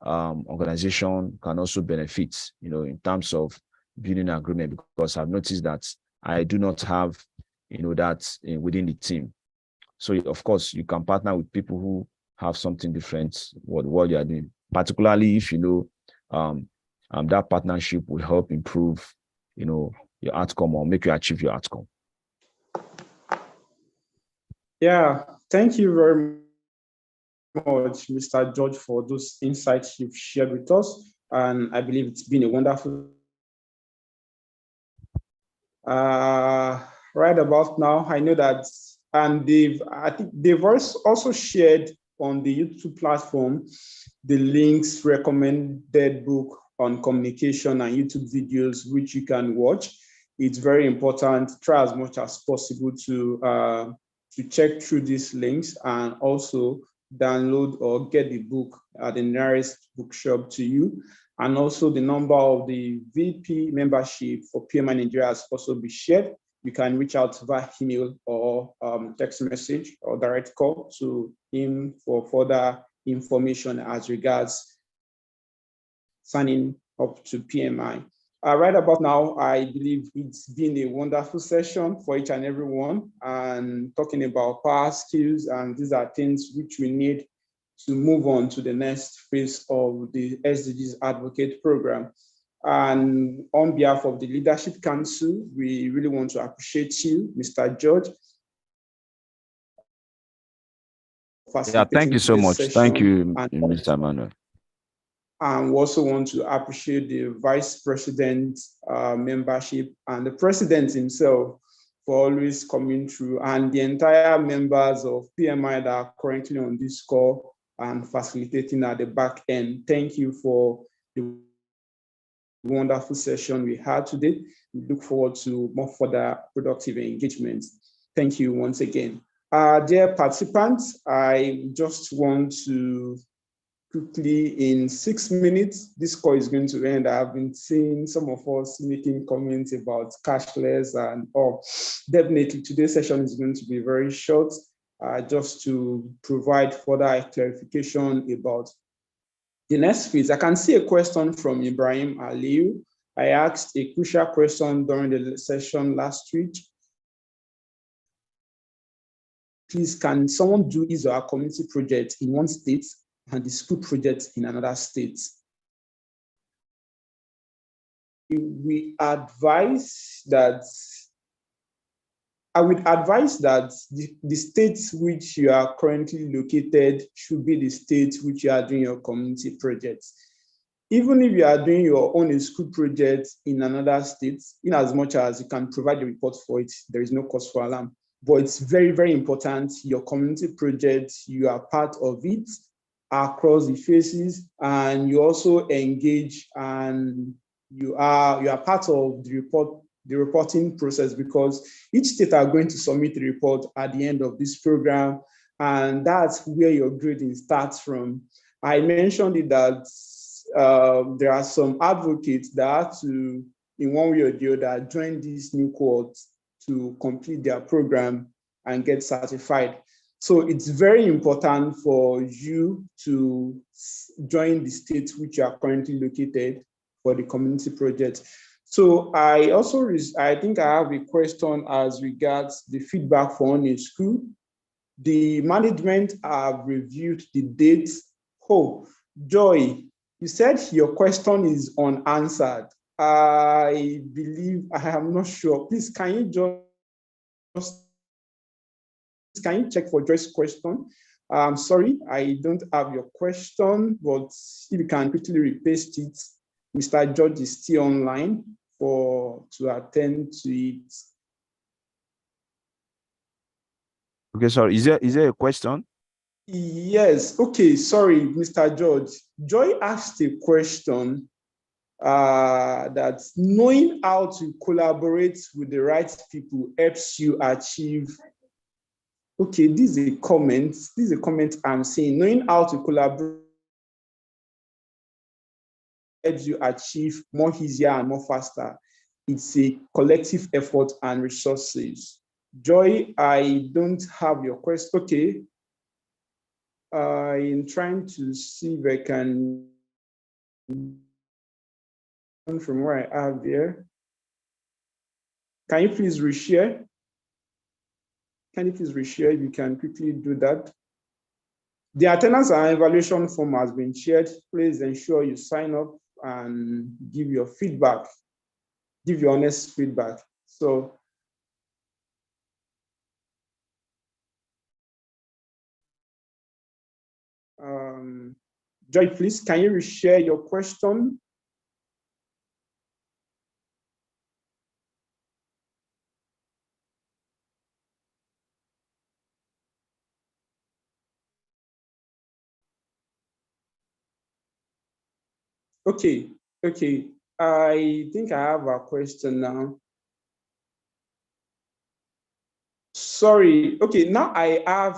organization can also benefit, in terms of building an agreement, because I've noticed that I do not have, that within the team. So of course, you can partner with people who have something different what you are doing, particularly if that partnership will help improve, your outcome or make you achieve your outcome. Yeah, thank you very much, Mr. George, for those insights you've shared with us. And I believe it's been a wonderful. Right about now, I know that, and I think they've also shared on the YouTube platform the links, recommended book on communication and YouTube videos, which you can watch. It's very important. Try as much as possible to check through these links, and also download or get the book at the nearest bookshop to you. And also the number of the VP membership for PMI Nigeria has also been shared. You can reach out via email or text message or direct call to him for further information as regards signing up to PMI. Right about now, I believe it's been a wonderful session for each and every one, and talking about power skills, and these are things which we need to move on to the next phase of the SDGs Advocate Programme. And on behalf of the Leadership Council, we really want to appreciate you, Mr. George. Yeah, thank you so much. Thank you, Mr. Manuel. And we also want to appreciate the Vice President membership and the President himself for always coming through, and the entire members of PMI that are currently on this call and facilitating at the back end. Thank you for the wonderful session we had today. We look forward to more further productive engagements. Thank you once again. Dear participants, I just want to quickly, in 6 minutes, this call is going to end. I've been seeing some of us making comments about cashless and all. Definitely today's session is going to be very short, just to provide further clarification about the next phase. I can see a question from Ibrahim Aliu. I asked a crucial question during the session last week. Please, can someone do his or her community project in one state and the school project in another state? We advise that, I would advise that the states which you are currently located should be the states which you are doing your community projects. Even if you are doing your own school project in another state, in as much as you can provide a report for it, there is no cause for alarm. But it's very, very important, your community project, you are part of it across the phases, and you also engage, and you are part of the reporting process, because each state are going to submit the report at the end of this program, And that's where your grading starts from. I mentioned it that there are some advocates that have to, in one way or the other, join this new cohort to complete their program and get certified. So it's very important for you to join the state which you are currently located for the community project. So I also, I think I have a question as regards the feedback for on a school. The management have reviewed the dates. Oh, Joy, you said your question is unanswered. I believe, I am not sure. Please, can you check for Joy's question? I'm sorry, I don't have your question, but if you can quickly repaste it. Mr. George is still online to attend to it. Okay, sorry. Is there a question? Yes. Okay. Sorry, Mr. George. Joy asked a question that knowing how to collaborate with the right people helps you achieve. Okay, this is a comment. This is a comment I'm saying. Knowing how to collaborate helps you achieve more easier and more faster. It's a collective effort and resources. Joy, I don't have your question. Okay. I'm trying to see if I can, from where I have there. Can you please reshare? Can you please reshare if you can quickly do that? The attendance and evaluation form has been shared. Please ensure you sign up and give your feedback, give your honest feedback. So, Joy, please, can you reshare your question? Okay, okay. I think I have a question now. Sorry. Okay, now I have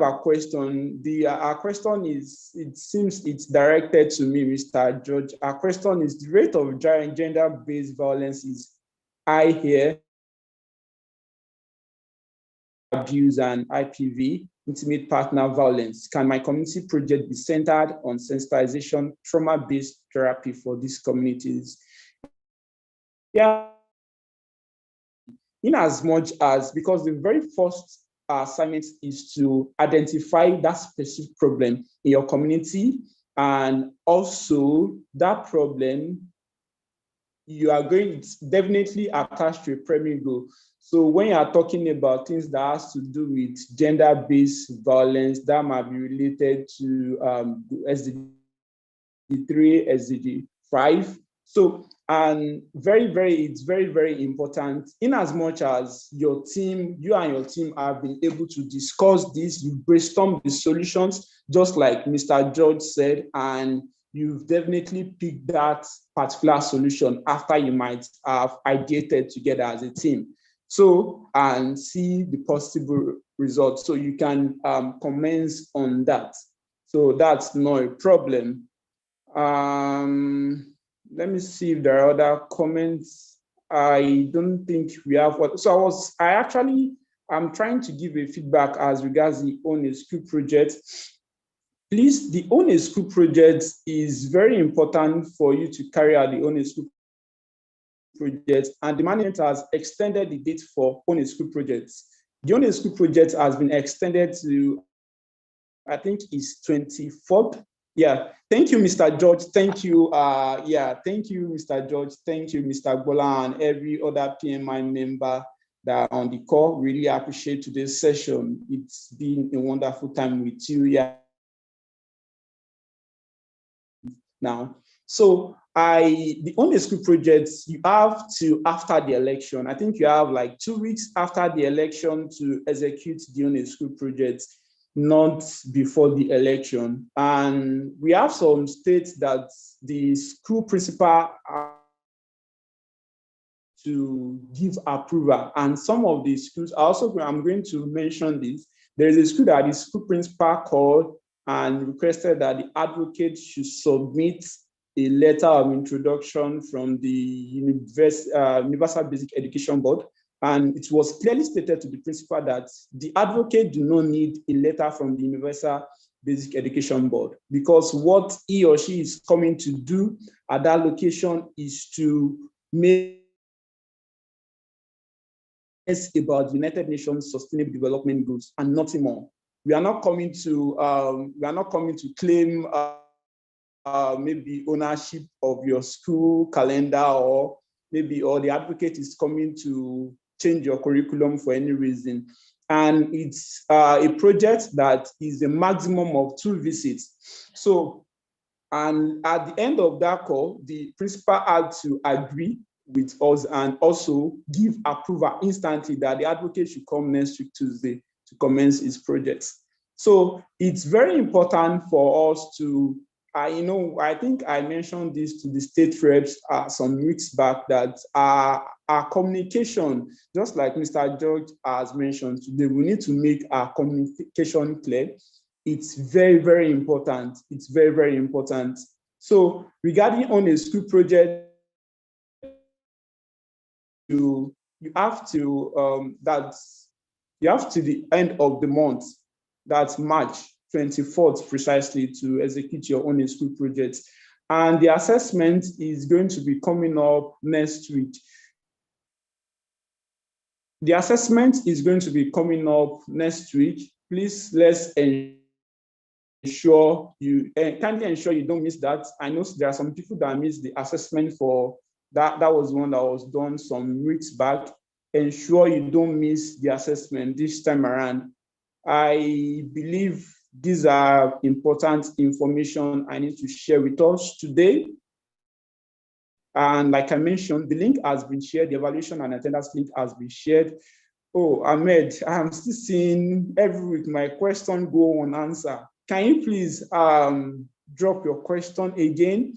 a question. The question is, it seems it's directed to me, Mr. George. Our question is, the rate of gender-based violence is high here, abuse and IPV, intimate partner violence. Can my community project be centered on sensitization, trauma-based therapy for these communities? Yeah, in as much as, because the very first assignment is to identify that specific problem in your community, and also that problem you are going to definitely attach to a primary goal. So when you are talking about things that has to do with gender-based violence, that might be related to SDG 3, SDG 5. So, and it's very, very important, in as much as you and your team have been able to discuss this, you brainstorm the solutions, just like Mr. George said, and you've definitely picked that particular solution after you might have ideated together as a team. So, and see the possible results. So you can commence on that. So that's not a problem. Let me see if there are other comments. I don't think we have what. So I'm trying to give a feedback as regards the Own a School project. Please, the Own a School project is very important for you to carry out the Own a School project, and the management has extended the date for Own a School projects. The Own a School project has been extended to, I think it's 24th. Yeah, thank you, Mr. George. Thank you. Thank you, Mr. George. Thank you, Mr. Gola, and every other PMI member that are on the call. Really appreciate today's session. It's been a wonderful time with you. Yeah. Now, so the Own a School projects, you have to, after the election, I think you have like 2 weeks after the election to execute the Own a School projects, not before the election. And we have some states that the school principal to give approval. And some of the schools, I'm going to mention this. There is a school that the school principal called and requested that the advocate should submit a letter of introduction from the Universal Basic Education Board. And it was clearly stated to the principal that the advocate do not need a letter from the Universal Basic Education Board, because what he or she is coming to do at that location is to make about the United Nations Sustainable Development Goals and nothing more. We are not coming to claim maybe ownership of your school calendar, or the advocate is coming to change your curriculum for any reason. And it's a project that is a maximum of 2 visits. So, and at the end of that call, the principal had to agree with us and also give approval instantly that the advocate should come next week Tuesday to commence his projects. So it's very important for us to, I think I mentioned this to the state reps some weeks back, that our communication, just like Mr. George has mentioned today, we need to make our communication clear. It's very, very important. It's very, very important. So regarding on a school project, you have to the end of the month, that's March 24th precisely, to execute your own school project. And the assessment is going to be coming up next week. The assessment is going to be coming up next week. Please let's kindly ensure you don't miss that. I know there are some people that missed the assessment for that. That was one that was done some weeks back. Ensure you don't miss the assessment this time around. I believe these are important information I need to share with us today. And like I mentioned, the link has been shared, the evaluation and attendance link has been shared. Oh, Ahmed, I'm still seeing every week my question go unanswered. Can you please drop your question again?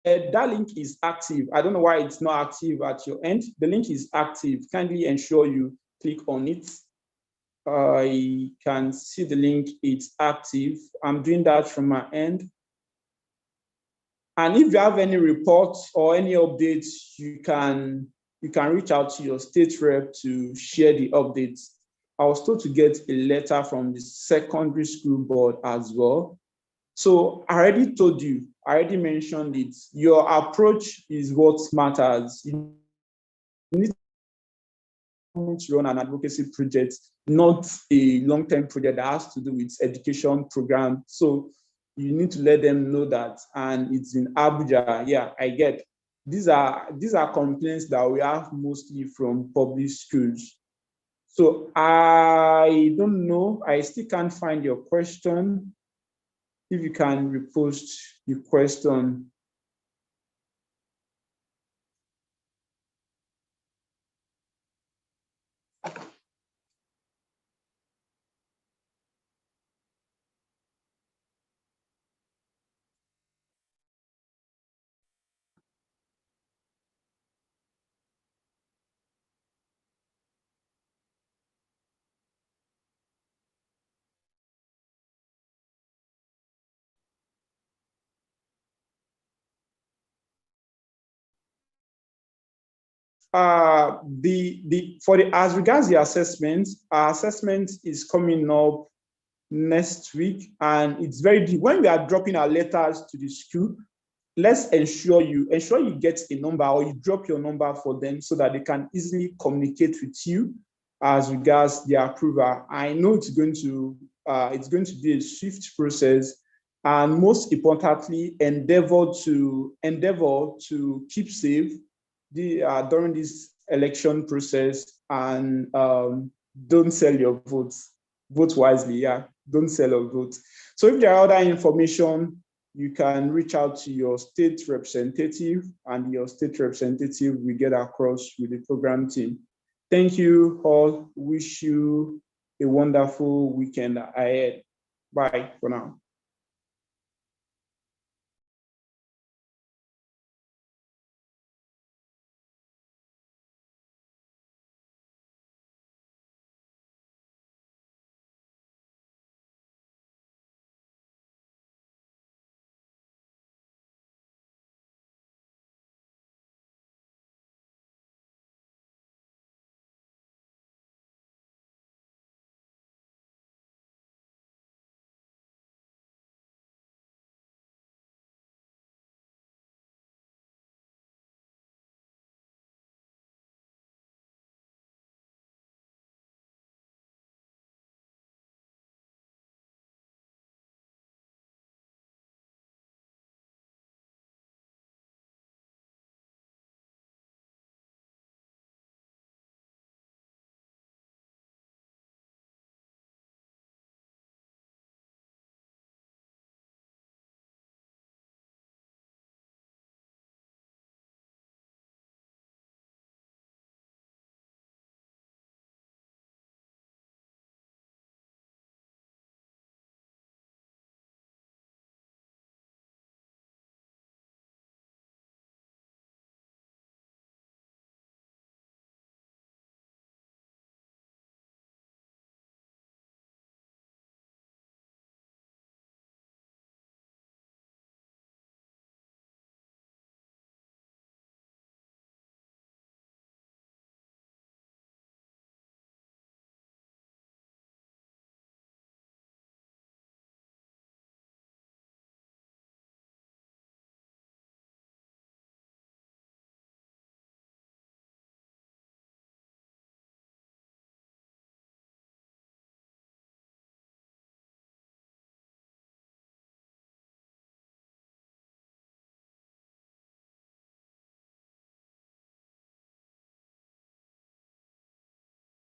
That link is active. I don't know why it's not active at your end. The link is active. Kindly ensure you click on it. I can see the link, it's active. I'm doing that from my end. And if you have any reports or any updates, you can reach out to your state rep to share the updates. I was told to get a letter from the secondary school board as well. So I already told you, I already mentioned it. Your approach is what matters. You need to run an advocacy project, not a long-term project that has to do with education program. So you need to let them know that, and it's in Abuja. Yeah, I get. These are complaints that we have mostly from public schools. So I don't know. I still can't find your question. If you can repost your question. As regards the assessment, our assessment is coming up next week, and it's very deep. When we are dropping our letters to the school, let's ensure you get a number, or you drop your number for them so that they can easily communicate with you as regards the approval. I know it's going to be a swift process, and most importantly, endeavor to keep safe during this election process, and don't sell your votes. Vote wisely, yeah. Don't sell your votes. So if there are other information, you can reach out to your state representative, and your state representative will get across with the program team. Thank you all. Wish you a wonderful weekend ahead. Bye for now.